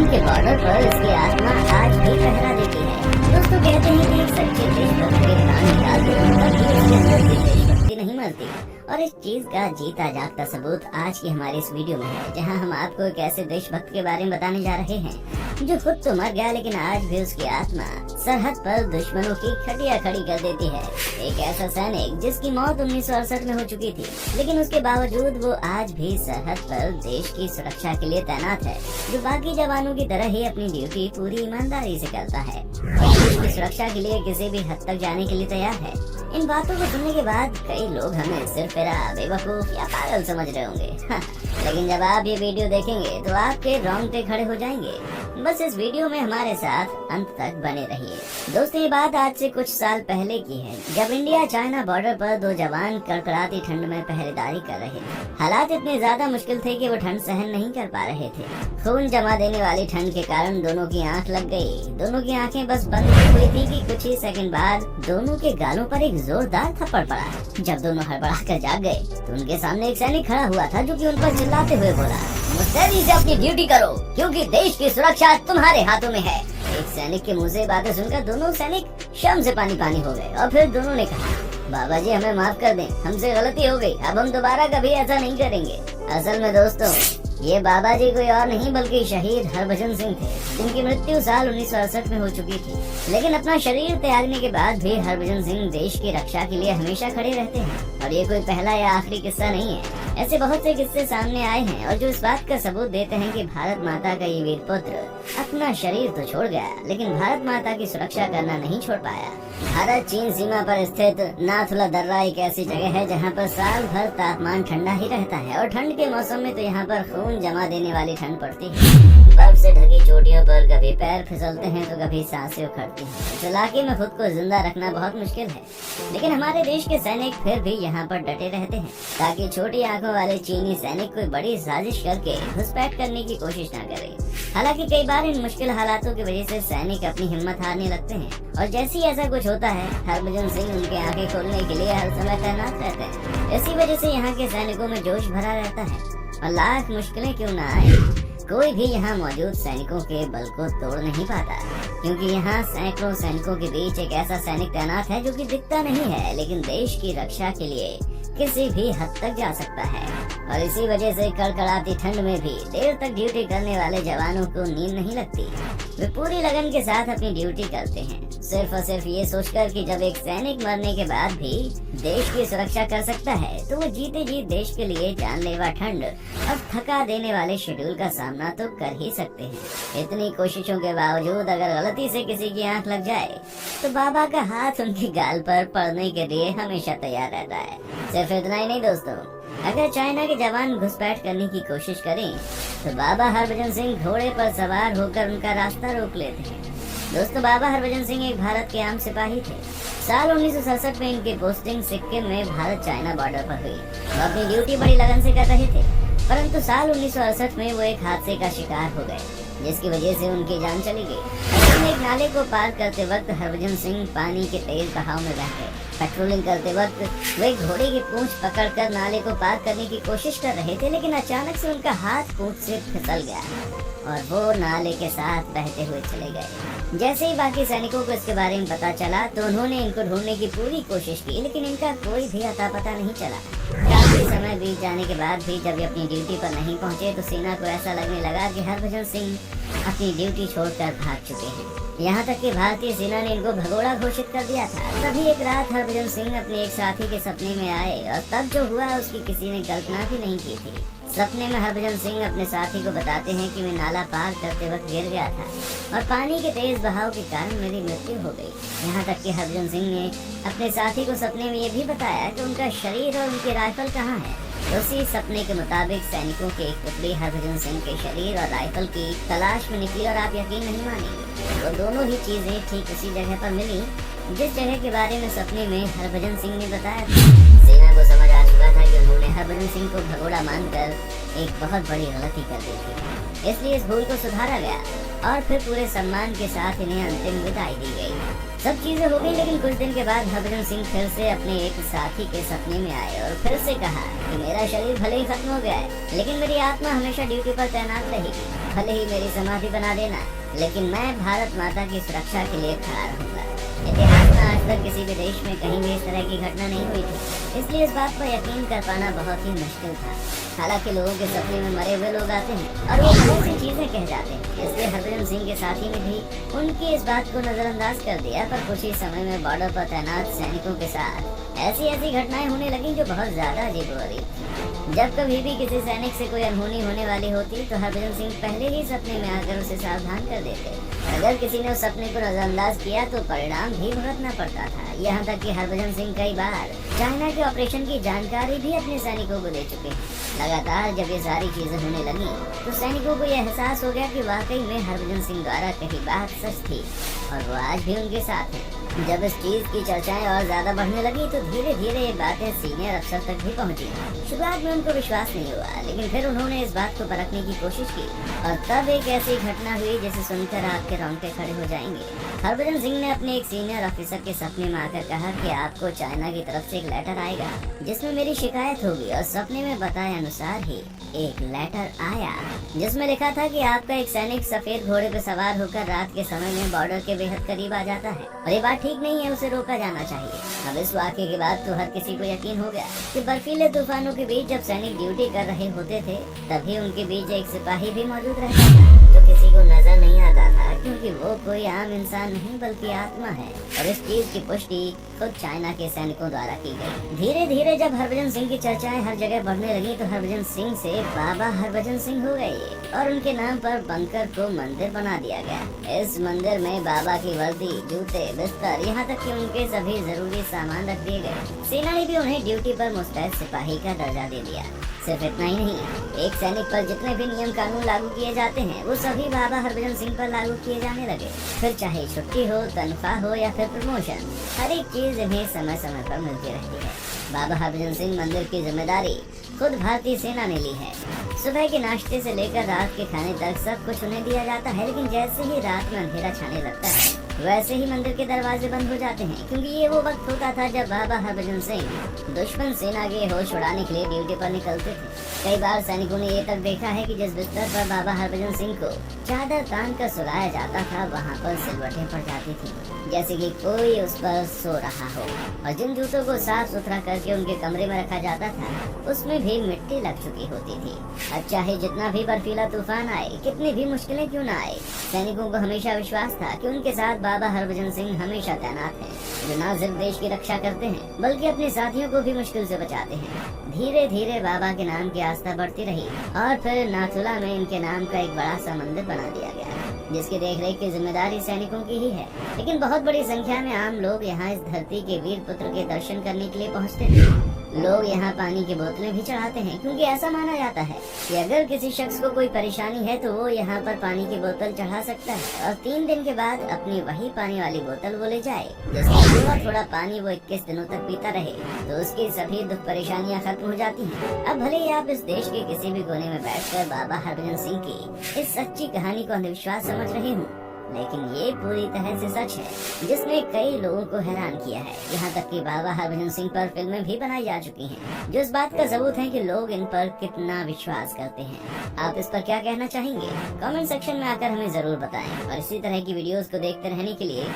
चीन के बॉर्डर पर इसकी आत्मा आज भी पहरा देती है। दोस्तों कहते हैं कि एक सच्चे देशभक्त के प्राण निकाल दो तब भी उसके अंदर की देशभक्ति नहीं मरती, और इस चीज का जीता जागता सबूत आज की हमारे इस वीडियो में है, जहां हम आपको एक ऐसे देशभक्त के बारे में बताने जा रहे हैं जो खुद तो मर गया लेकिन आज भी उसकी आत्मा सरहद पर दुश्मनों की खटिया खड़ी कर देती है। एक ऐसा सैनिक जिसकी मौत 1968 में हो चुकी थी, लेकिन उसके बावजूद वो आज भी सरहद पर देश की सुरक्षा के लिए तैनात है, जो बाकी जवानों की तरह ही अपनी ड्यूटी पूरी ईमानदारी से करता है और देश की सुरक्षा के लिए किसी भी हद तक जाने के लिए तैयार है। इन बातों को सुनने के बाद कई लोग हमें सिर्फ बेवकूफ या पागल समझ रहे होंगे लेकिन जब आप ये वीडियो देखेंगे तो आपके रोंगटे खड़े हो जाएंगे। बस इस वीडियो में हमारे साथ अंत तक बने रहिए। दोस्तों ये बात आज से कुछ साल पहले की है, जब इंडिया चाइना बॉर्डर पर दो जवान कड़कड़ाती ठंड में पहरेदारी कर रहे थे। हालात इतने ज्यादा मुश्किल थे कि वो ठंड सहन नहीं कर पा रहे थे। खून जमा देने वाली ठंड के कारण दोनों की आंख लग गई। दोनों की आंखें बस बंद हुई थी कि कुछ ही सेकंड बाद दोनों के गालों पर एक जोरदार थप्पड़ पड़ा। जब दोनों हड़बड़ा कर जाग गए तो उनके सामने एक सैनिक खड़ा हुआ था, जो कि उन पर चिल्लाते हुए बोला, मुस्तैदी से अपनी ड्यूटी करो क्योंकि देश की सुरक्षा तुम्हारे हाथों में है। एक सैनिक के मुंह से बातें सुनकर दोनों सैनिक शर्म से पानी पानी हो गए और फिर दोनों ने कहा, बाबा जी हमें माफ कर दें, हमसे गलती हो गई, अब हम दोबारा कभी ऐसा नहीं करेंगे। असल में दोस्तों ये बाबा जी कोई और नहीं बल्कि शहीद हरभजन सिंह थे, जिनकी मृत्यु साल 1968 में हो चुकी थी। लेकिन अपना शरीर त्यागने के बाद भी हरभजन सिंह देश की रक्षा के लिए हमेशा खड़े रहते हैं। और ये कोई पहला या आखिरी किस्सा नहीं है, ऐसे बहुत से किस्से सामने आए हैं और जो इस बात का सबूत देते हैं कि भारत माता का ये वीर पुत्र अपना शरीर तो छोड़ गया लेकिन भारत माता की सुरक्षा करना नहीं छोड़ पाया। भारत चीन सीमा पर स्थित नाथुला दर्रा एक ऐसी जगह है जहाँ पर साल भर तापमान ठंडा ही रहता है और ठंड के मौसम में तो यहाँ पर खून जमा देने वाली ठंड पड़ती है। बर्फ से ढकी चोटियों पर कभी पैर फिसलते हैं तो कभी सांसें उखड़ती हैं। इस इलाके में खुद को जिंदा रखना बहुत मुश्किल है, लेकिन हमारे देश के सैनिक फिर भी यहाँ पर डटे रहते हैं ताकि छोटी आंखों वाले चीनी सैनिक कोई बड़ी साजिश करके घुसपैठ करने की कोशिश न करे। हालांकि कई बार इन मुश्किल हालातों की वजह से सैनिक अपनी हिम्मत हारने लगते हैं और जैसे ही ऐसा कुछ होता है हरभजन सिंह उनके आंखें खोलने के लिए हर समय तैनात रहते हैं। इसी वजह से यहाँ के सैनिकों में जोश भरा रहता है और लाख मुश्किलें क्यों न आए, कोई भी यहाँ मौजूद सैनिकों के बल को तोड़ नहीं पाता, क्योंकि यहाँ सैकड़ों सैनिकों के बीच एक ऐसा सैनिक तैनात है जो कि दिखता नहीं है लेकिन देश की रक्षा के लिए किसी भी हद तक जा सकता है। और इसी वजह से कड़कड़ाती ठंड में भी देर तक ड्यूटी करने वाले जवानों को नींद नहीं लगती। वे पूरी लगन के साथ अपनी ड्यूटी करते हैं, सिर्फ और सिर्फ ये सोचकर कि जब एक सैनिक मरने के बाद भी देश की सुरक्षा कर सकता है तो वो जीते जी देश के लिए जानलेवा ठंड और थका देने वाले शेड्यूल का सामना तो कर ही सकते हैं। इतनी कोशिशों के बावजूद अगर गलती से किसी की आंख लग जाए तो बाबा का हाथ उनके गाल पर पड़ने के लिए हमेशा तैयार रहता है। सिर्फ इतना ही नहीं दोस्तों, अगर चाइना के जवान घुसपैठ करने की कोशिश करें तो बाबा हरभजन सिंह घोड़े पर सवार होकर उनका रास्ता रोक लेते हैं। दोस्तों बाबा हरभजन सिंह एक भारत के आम सिपाही थे। साल 1967 में इनकी पोस्टिंग सिक्किम में भारत चाइना बॉर्डर पर हुई। वो अपनी ड्यूटी बड़ी लगन से कर रहे थे, परंतु साल 1968 में वो एक हादसे का शिकार हो गए जिसकी वजह से उनकी जान चली गई। एक नाले को पार करते वक्त हरभजन सिंह पानी के तेज बहाव में बह गए। पेट्रोलिंग करते वक्त वे घोड़े की पूंछ पकड़कर नाले को पार करने की कोशिश कर रहे थे, लेकिन अचानक से उनका हाथ पूंछ से फिसल गया और वो नाले के साथ बहते हुए चले गए। जैसे ही बाकी सैनिकों को इसके बारे में पता चला तो उन्होंने इनको ढूंढने की पूरी कोशिश की, लेकिन इनका कोई भी अता पता नहीं चला। काफी समय बीत जाने के बाद भी जब ये अपनी ड्यूटी पर नहीं पहुंचे तो सेना को ऐसा लगने लगा कि हरभजन सिंह अपनी ड्यूटी छोड़कर भाग चुके हैं। यहाँ तक कि भारतीय सेना ने इनको भगोड़ा घोषित कर दिया था। तभी एक रात हरभजन सिंह अपने एक साथी के सपने में आए और तब जो हुआ उसकी किसी ने कल्पना भी नहीं की थी। सपने में हरभजन सिंह अपने साथी को बताते हैं कि मैं नाला पार करते वक्त गिर गया था और पानी के तेज बहाव के कारण मेरी मृत्यु हो गई। यहाँ तक कि हरभजन सिंह ने अपने साथी को सपने में ये भी बताया कि उनका शरीर और उनकी राइफल कहाँ है। उसी सपने के मुताबिक सैनिकों की एक टुकड़ी हरभजन सिंह के शरीर और राइफल की तलाश में निकली और आप यकीन नहीं मानेंगे, वो दोनों ही चीजें ठीक उसी जगह पर मिली जिस जगह के बारे में सपने में हरभजन सिंह ने बताया था। सेना को समझ आ चुका था कि उन्होंने हरभजन सिंह को भगोड़ा मानकर एक बहुत बड़ी गलती कर दी थी, इसलिए इस भूल को सुधारा गया और फिर पूरे सम्मान के साथ इन्हें अंतिम विदाई दी गई। सब चीजें हो गई, लेकिन कुछ दिन के बाद हरभजन सिंह फिर से अपने एक साथी के सपने में आए और फिर से कहा कि मेरा शरीर भले ही खत्म हो गया है, लेकिन मेरी आत्मा हमेशा ड्यूटी पर तैनात रहेगी। भले ही मेरी समाधि बना देना, लेकिन मैं भारत माता की सुरक्षा के लिए खड़ा रहूंगा। इतिहास में आज तक किसी भी देश में कहीं भी इस तरह की घटना नहीं हुई थी, इसलिए इस बात पर यकीन कर पाना बहुत ही मुश्किल था। हालांकि लोगों के सपने में मरे हुए लोग आते हैं और वो बहुत सी चीजें कह जाते हैं, इसलिए हरभजन सिंह के साथी ने भी उनकी इस बात को नजरअंदाज कर दिया। पर कुछ ही समय में बॉर्डर पर तैनात सैनिकों के साथ ऐसी घटनाएं होने लगी जो बहुत ज्यादा अजीबोगरीब थी। जब कभी भी किसी सैनिक से कोई अनहोनी होने वाली होती तो हरभजन सिंह पहले ही सपने में आकर उसे सावधान कर देते। अगर किसी ने उस सपने को नजरअंदाज किया तो परिणाम भी भुगतना पड़ता था। यहाँ तक कि हरभजन सिंह कई बार चाइना के ऑपरेशन की जानकारी भी अपने सैनिकों को दे चुके हैं। लगातार जब ये सारी चीजें होने लगी तो सैनिकों को यह एहसास हो गया कि वाकई में हरभजन सिंह द्वारा कही बात सच थी और वो आज भी उनके साथ है। जब इस चीज की चर्चाएं और ज्यादा बढ़ने लगी तो धीरे धीरे ये बातें सीनियर अफसर तक भी पहुंची। शुरुआत में उनको विश्वास नहीं हुआ, लेकिन फिर उन्होंने इस बात को परखने की कोशिश की और तब एक ऐसी घटना हुई जिसे सुनकर आपके रोंगटे खड़े हो जाएंगे। हरभजन सिंह ने अपने एक सीनियर ऑफिसर के सपने में आकर कहा कि आपको चाइना की तरफ से एक लेटर आएगा जिसमें मेरी शिकायत होगी, और सपने में बताए अनुसार ही एक लेटर आया जिसमें लिखा था कि आपका एक सैनिक सफेद घोड़े पर सवार होकर रात के समय में बॉर्डर के बेहद करीब आ जाता है और ये बात ठीक नहीं है, उसे रोका जाना चाहिए। अब इस वाक़े के बाद तो हर किसी को यकीन हो गया कि बर्फीले तूफानों के बीच जब सैनिक ड्यूटी कर रहे होते थे तभी उनके बीच एक सिपाही भी मौजूद रहता था जो किसी को नजर नहीं आता था, क्योंकि वो कोई आम इंसान नहीं बल्कि आत्मा है। और इस चीज की पुष्टि खुद चाइना के सैनिकों द्वारा की गई। धीरे धीरे जब हरभजन सिंह की चर्चाएं हर जगह बढ़ने लगी तो हरभजन सिंह से बाबा हरभजन सिंह हो गए और उनके नाम पर बंकर को मंदिर बना दिया गया। इस मंदिर में बाबा की वर्दी, जूते, बिस्तर, यहाँ तक कि उनके सभी जरूरी सामान रख दिए गए। सेना ने भी उन्हें ड्यूटी पर मुस्तैद सिपाही का दर्जा दे दिया। सिर्फ इतना ही नहीं, एक सैनिक पर जितने भी नियम कानून लागू किए जाते हैं वो सभी बाबा हरभजन सिंह पर लागू किए जाने लगे। फिर चाहे छुट्टी हो, तनख्वाह हो या फिर प्रमोशन, हर एक चीज इन्हें समय समय पर मिलती रहती है। बाबा हरभजन सिंह मंदिर की जिम्मेदारी खुद भारतीय सेना ने ली है। सुबह के नाश्ते से लेकर रात के खाने तक सब कुछ उन्हें दिया जाता है, लेकिन जैसे ही रात में अंधेरा छाने लगता है वैसे ही मंदिर के दरवाजे बंद हो जाते हैं, क्योंकि ये वो वक्त होता था जब बाबा हरभजन सिंह दुश्मन सेना के होश उड़ाने के लिए ड्यूटी पर निकलते थे। कई बार सैनिकों ने ये तक देखा है कि जिस बिस्तर पर बाबा हरभजन सिंह को चादर तान कर सुलाया जाता था वहाँ पर सिलवटें पड़ जाती थी, जैसे कि कोई उस पर सो रहा हो। और जिन जूतों को साफ सुथरा करके उनके कमरे में रखा जाता था उसमें भी मिट्टी लग चुकी होती थी। अब चाहे जितना भी बर्फीला तूफान आए, कितनी भी मुश्किलें क्यों न आए, सैनिकों को हमेशा विश्वास था कि उनके साथ बाबा हरभजन सिंह हमेशा तैनात हैं, जो न सिर्फ देश की रक्षा करते हैं बल्कि अपने साथियों को भी मुश्किल से बचाते हैं। धीरे धीरे बाबा के नाम की आस्था बढ़ती रही और फिर नाथुला में इनके नाम का एक बड़ा सा मंदिर बना दिया गया, जिसकी देखरेख की जिम्मेदारी सैनिकों की ही है। लेकिन बहुत बड़ी संख्या में आम लोग यहाँ इस धरती के वीर पुत्र के दर्शन करने के लिए पहुँचते थे। लोग यहाँ पानी की बोतलें भी चढ़ाते हैं, क्योंकि ऐसा माना जाता है कि अगर किसी शख्स को कोई परेशानी है तो वो यहाँ पर पानी की बोतल चढ़ा सकता है और 3 दिन के बाद अपनी वही पानी वाली बोतल वो ले जाए, जिसमें थोड़ा थोड़ा पानी वो 21 दिनों तक पीता रहे तो उसकी सभी दुख परेशानियाँ खत्म हो जाती हैं। अब भले ही आप इस देश के किसी भी कोने में बैठकर बाबा हरभजन सिंह की इस सच्ची कहानी को अंधविश्वास समझ रहे हो, लेकिन ये पूरी तरह से सच है जिसने कई लोगों को हैरान किया है। यहाँ तक कि बाबा हरभजन सिंह पर फिल्में भी बनाई जा चुकी हैं, जो इस बात का सबूत है कि लोग इन पर कितना विश्वास करते हैं। आप इस पर क्या कहना चाहेंगे? कमेंट सेक्शन में आकर हमें जरूर बताएं और इसी तरह की वीडियोस को देखते रहने के लिए